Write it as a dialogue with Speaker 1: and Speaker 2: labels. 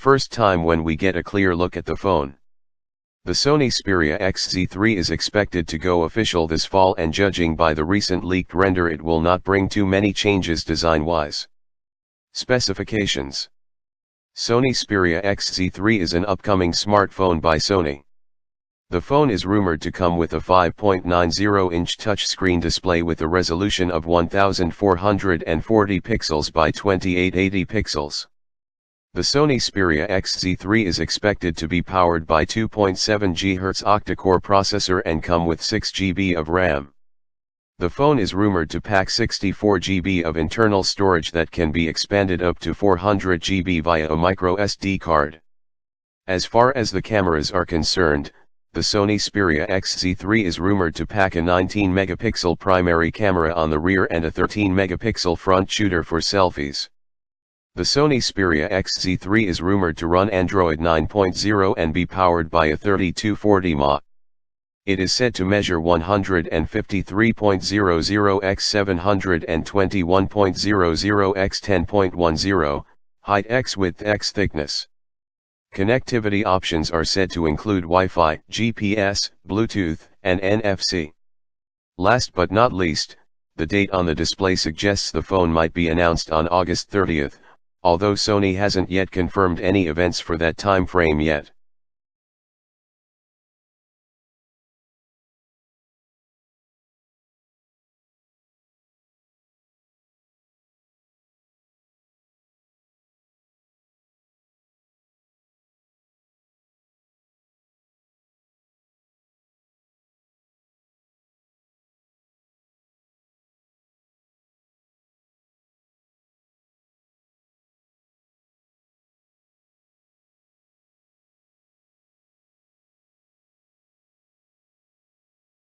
Speaker 1: first time when we get a clear look at the phone. The Sony Xperia XZ3 is expected to go official this fall, and judging by the recent leaked render, it will not bring too many changes design-wise. Specifications: Sony Xperia XZ3 is an upcoming smartphone by Sony. The phone is rumored to come with a 5.90-inch touchscreen display with a resolution of 1440 pixels by 2880 pixels. The Sony Xperia XZ3 is expected to be powered by 2.7 GHz octa-core processor and come with 6 GB of RAM. The phone is rumored to pack 64 GB of internal storage that can be expanded up to 400 GB via a microSD card. As far as the cameras are concerned, the Sony Xperia XZ3 is rumored to pack a 19-megapixel primary camera on the rear and a 13-megapixel front shooter for selfies. The Sony Xperia XZ3 is rumored to run Android 9.0 and be powered by a 3240 mAh. It is said to measure 153.00 x 721.00 x 10.10, height x width x thickness. Connectivity options are said to include Wi-Fi, GPS, Bluetooth, and NFC. Last but not least, the date on the display suggests the phone might be announced on August 30th, although Sony hasn't yet confirmed any events for that time frame yet.